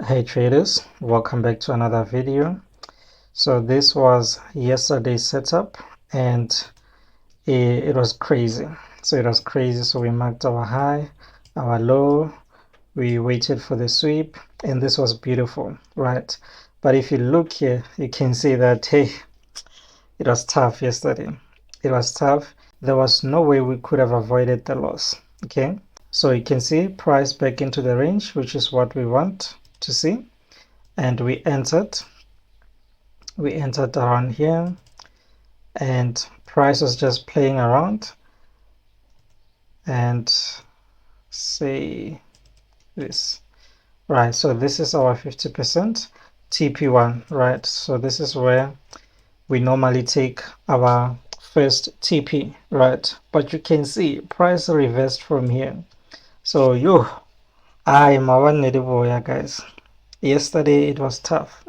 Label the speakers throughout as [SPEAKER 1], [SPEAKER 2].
[SPEAKER 1] Hey traders, welcome back to another video. So this was yesterday's setup and it was crazy. So we marked our high, our low, we waited for the sweep, and this was beautiful, right? But if you look here, you can see that hey, it was tough yesterday. It was tough. There was no way we could have avoided the loss. Okay, so you can see price back into the range, which is what we want to see. And we entered around here, and price was just playing around, and say this, right? So this is our 50% TP1, right? So this is where we normally take our first TP, right? But you can see price reversed from here. So I'm a guys. Yesterday it was tough.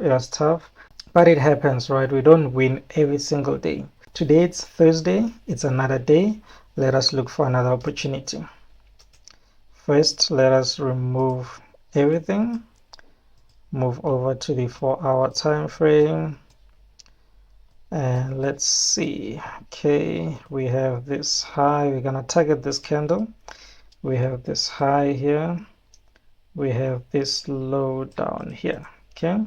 [SPEAKER 1] But it happens, right? We don't win every single day. Today it's Thursday, it's another day. Let us look for another opportunity. First, let us remove everything. Move over to the 4-hour time frame. And let's see. Okay, we have this high. We're gonna target this candle. We have this high here. We have this low down here. Okay.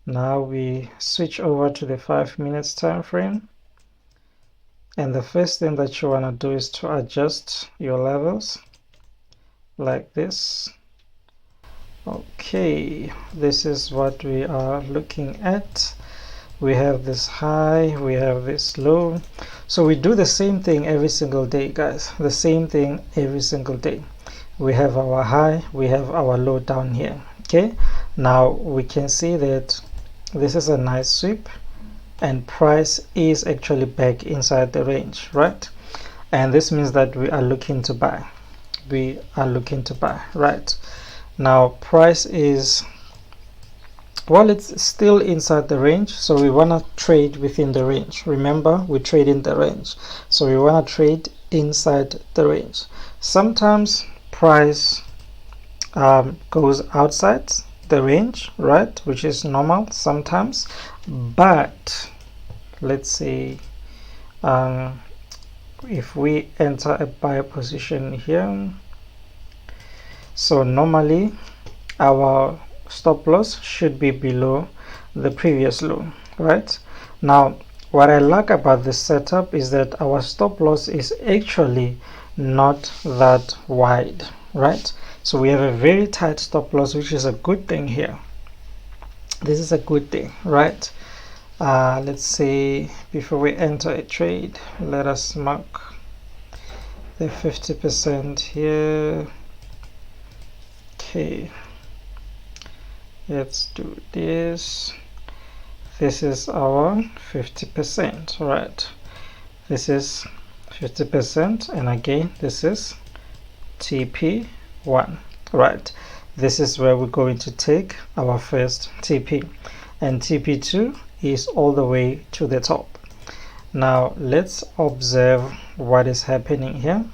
[SPEAKER 1] Now we switch over to the 5 minutes time frame, and the first thing that you want to do is to adjust your levels like this. Okay, this is what we are looking at. We have this high, we have this low. So we do the same thing every single day, guys. The same thing every single day. We have our high, we have our low down here. Okay, now we can see that this is a nice sweep and price is actually back inside the range, right? And this means that we are looking to buy. Right? Now price is, well, it's still inside the range, so we want to trade within the range. Remember, we trade in the range, so we want to trade inside the range. Sometimes price goes outside the range, right, which is normal sometimes, but let's say if we enter a buy position here, so normally our stop loss should be below the previous low, right? Now what I like about this setup is that our stop loss is actually not that wide, right? So we have a very tight stop loss, which is a good thing here. This is a good thing, right? Let's say before we enter a trade, let us mark the 50% here. Okay, let's do this. This is our 50%, right? This is 50%, and again this is TP1, right? This is where we're going to take our first TP, and TP2 is all the way to the top. Now let's observe what is happening here.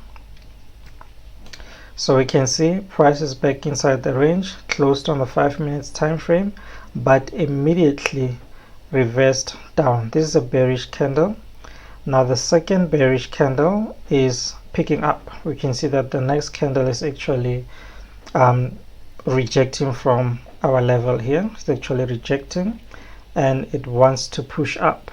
[SPEAKER 1] So we can see price is back inside the range, closed on the 5 minutes time frame, but immediately reversed down. This is a bearish candle. Now the second bearish candle is picking up. We can see that the next candle is actually rejecting from our level here. It's actually rejecting, and it wants to push up.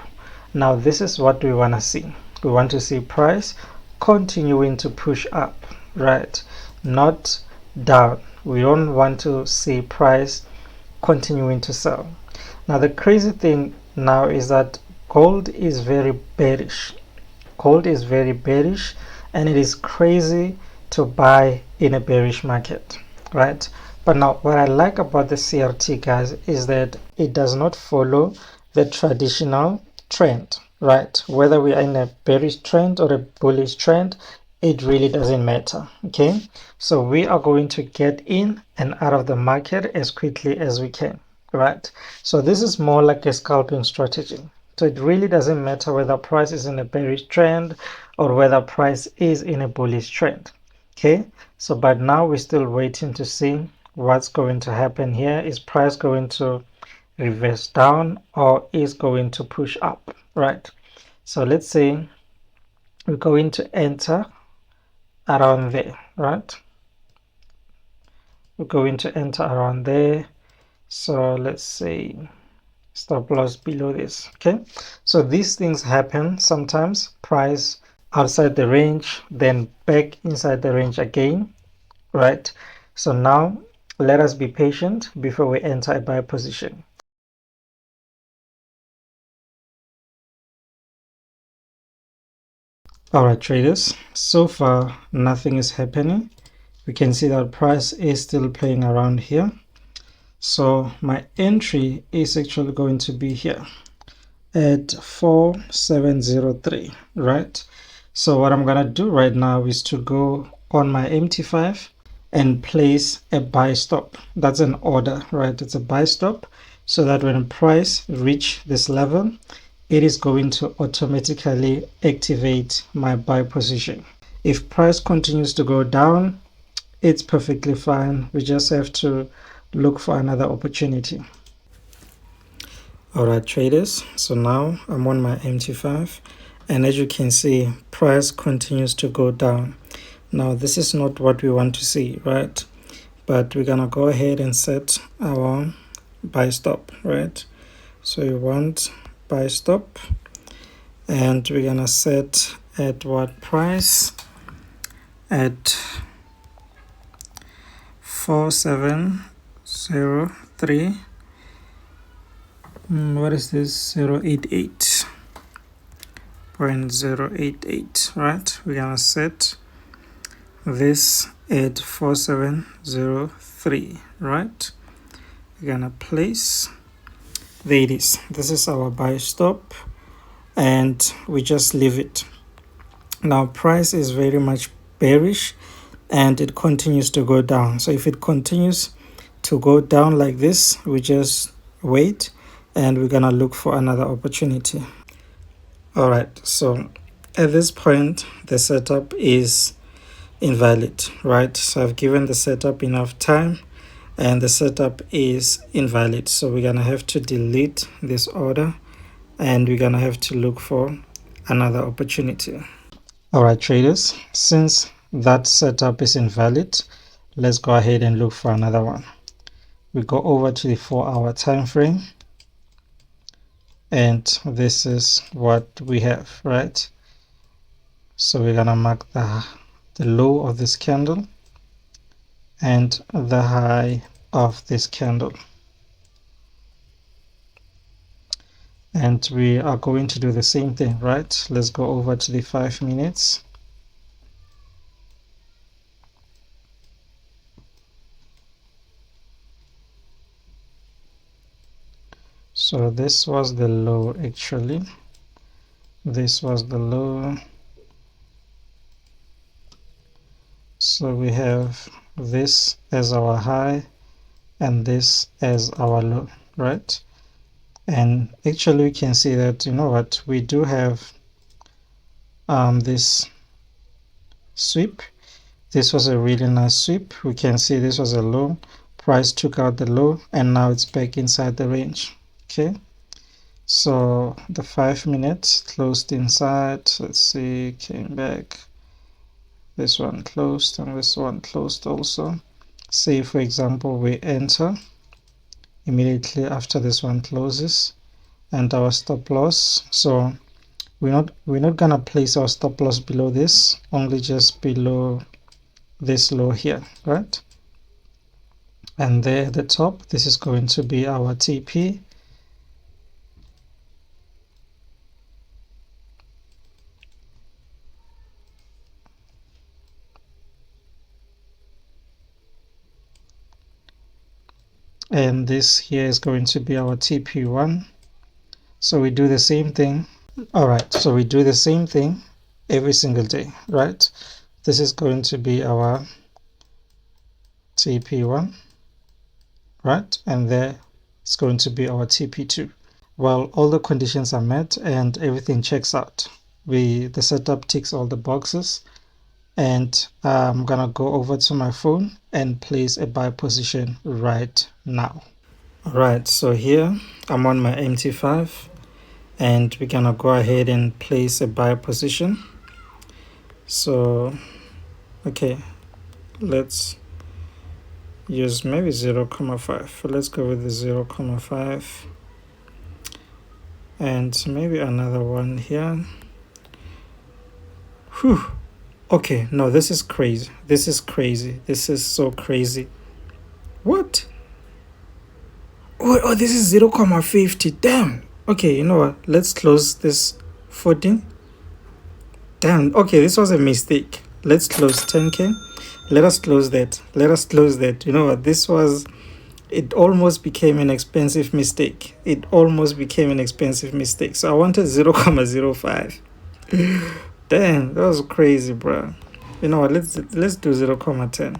[SPEAKER 1] Now this is what we want to see. We want to see price continuing to push up, right? Not down. We don't want to see price continuing to sell. Now the crazy thing now is that gold is very bearish. Gold is very bearish, and it is crazy to buy in a bearish market, right? But now what I like about the CRT, guys, is that it does not follow the traditional trend, right? Whether we are in a bearish trend or a bullish trend, it really doesn't matter. Okay, so we are going to get in and out of the market as quickly as we can, right? So this is more like a scalping strategy. So it really doesn't matter whether price is in a bearish trend or whether price is in a bullish trend. Okay, so but now we're still waiting to see what's going to happen here. Is price going to reverse down or is going to push up, right? So let's say we're going to enter around there, right? We're going to enter around there. So let's say stop loss below this. Okay, so these things happen sometimes. Price outside the range, then back inside the range again, right? So now let us be patient before we enter a buy position. All right, traders, so far nothing is happening. We can see that price is still playing around here. So my entry is actually going to be here at 4703, right? So what I'm gonna do right now is to go on my MT5 and place a buy stop. That's an order, right? It's a buy stop, so that when price reach this level, it is going to automatically activate my buy position. If price continues to go down, it's perfectly fine. We just have to look for another opportunity. All right, traders, so now I'm on my MT5, and as you can see, price continues to go down. Now this is not what we want to see, right? But we're gonna go ahead and set our buy stop, right? So we want buy stop, and we're gonna set at what price? At 4703. What is this? 088.088, right? We're gonna set this at 4703, right? We're gonna place, there it is. This is our buy stop, and we just leave it. Now price is very much bearish and it continues to go down. So if it continues to go down like this, we just wait and we're gonna look for another opportunity. All right, so at this point the setup is invalid, right? So I've given the setup enough time and the setup is invalid, so we're gonna have to delete this order and we're gonna have to look for another opportunity. All right, traders, since that setup is invalid, let's go ahead and look for another one. We go over to the 4-hour time frame, and this is what we have, right? So we're gonna mark the low of this candle and the high of this candle, and we are going to do the same thing, right? Let's go over to the 5 minutes. So this was the low, actually. This was the low. So we have this as our high and this as our low, right? And actually we can see that, you know what, we do have this sweep. This was a really nice sweep. We can see this was a low, price took out the low, and now it's back inside the range. Okay, so the 5 minutes closed inside. Let's see, came back, this one closed and this one closed also. Say for example we enter immediately after this one closes, and our stop loss, so we're not gonna place our stop loss below this, only just below this low here, right? And there at the top, this is going to be our TP, and this here is going to be our TP1. So we do the same thing. All right, so we do the same thing every single day, right? This is going to be our TP1, right? And there it's going to be our TP2. Well, all the conditions are met and everything checks out. The setup ticks all the boxes, and I'm gonna go over to my phone and place a buy position right now. All right, so here I'm on my MT5 and we're gonna go ahead and place a buy position. So okay, let's use maybe 0.5. Let's go with the 0.5 and maybe another one here. Whew. Okay, no, this is crazy. This is crazy. This is so crazy. What? Oh, this is 0.50. Damn. Okay, you know what? Let's close this 14. Damn. Okay, this was a mistake. Let's close 10K. Let us close that. Let us close that. You know what? This was... It almost became an expensive mistake. It almost became an expensive mistake. So I wanted 0.05. Damn, that was crazy, bro. You know what? Let's do 0.10.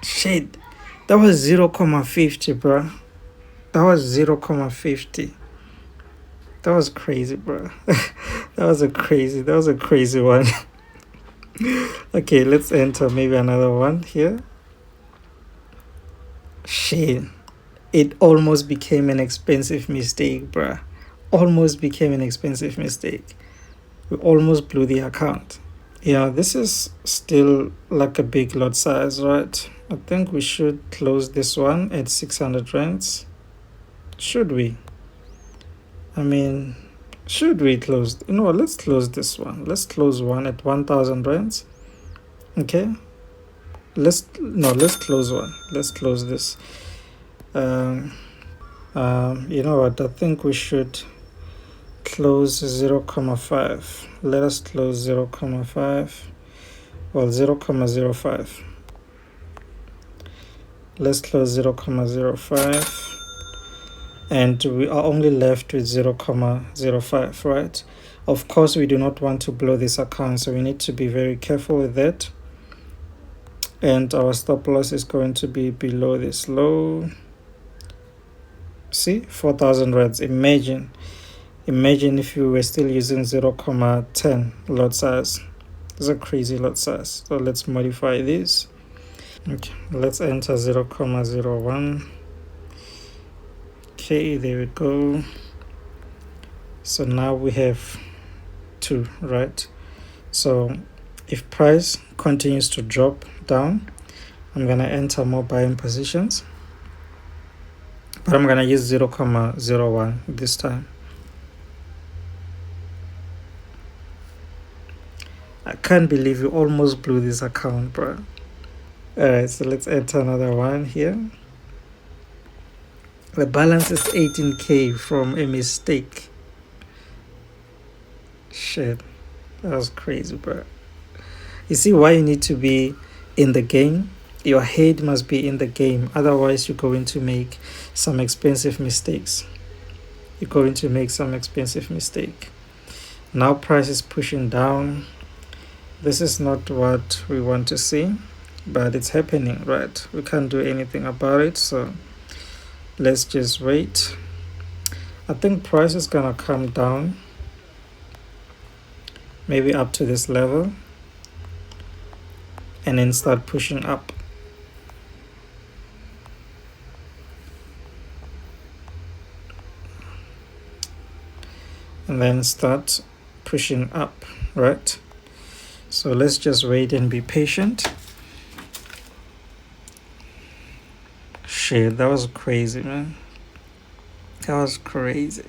[SPEAKER 1] Shit. That was 0.50, bro. That was 0.50. That was crazy, bro. That was a crazy one. Okay, let's enter maybe another one here. Shit. It almost became an expensive mistake, bruh. Almost became an expensive mistake. We almost blew the account. Yeah, this is still like a big lot size, right? I think we should close this one at 600 rands. Should we? I mean, should we close? You know what? Let's close this one. Let's close one at 1000 rands. Okay. Let's close one. Let's close this. You know what? I think we should close 0.5. Let us close 0.5. Well, 0.05. Let's close 0.05. And we are only left with 0.05, right? Of course, we do not want to blow this account, so we need to be very careful with that. And our stop loss is going to be below this low. See, 4,000 rands. Imagine if you were still using 0.10 lot size. It's a crazy lot size. So let's modify this. Okay, let's enter 0.01. Okay, there we go. So now we have 2, right? So if price continues to drop down, I'm gonna enter more buying positions, but I'm gonna use 0.01 this time. I can't believe you almost blew this account, bro. Alright, so let's enter another one here. The balance is 18K from a mistake. Shit, that was crazy, bro. You see why you need to be in the game? Your head must be in the game, otherwise you're going to make some expensive mistakes. You're going to make some expensive mistake. Now price is pushing down. This is not what we want to see, but it's happening, right? We can't do anything about it, so let's just wait. I think price is gonna come down, maybe up to this level, and then start pushing up. And then start pushing up, right? So let's just wait and be patient. Shit, that was crazy, man. That was crazy.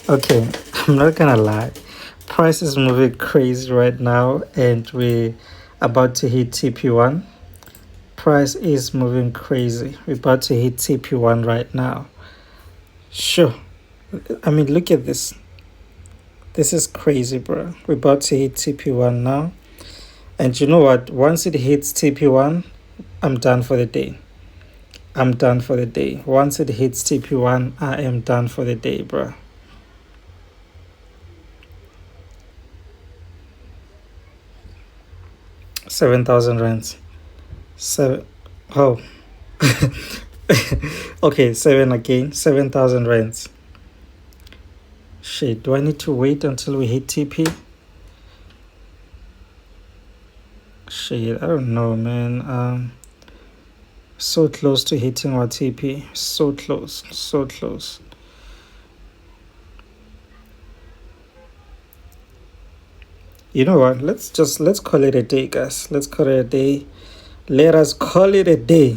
[SPEAKER 1] Okay, I'm not gonna lie. Price is moving crazy right now, and we're about to hit TP1. Price is moving crazy. We're about to hit TP1 right now. Sure. I mean, look at this. This is crazy, bro. We're about to hit TP1 now. And you know what? Once it hits TP1, I'm done for the day. I'm done for the day. Once it hits TP1, I am done for the day, bro. 7,000 rands. Oh. Okay, 7 again, 7,000 rands. Shit, do I need to wait until we hit TP? Shit, I don't know, man. So close to hitting our TP. So close, so close. You know what? Let's call it a day, guys. Let's call it a day. Let us call it a day.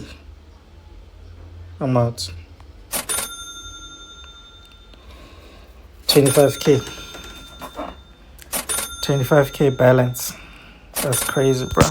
[SPEAKER 1] I'm out. 25k. 25k balance. That's crazy, bro.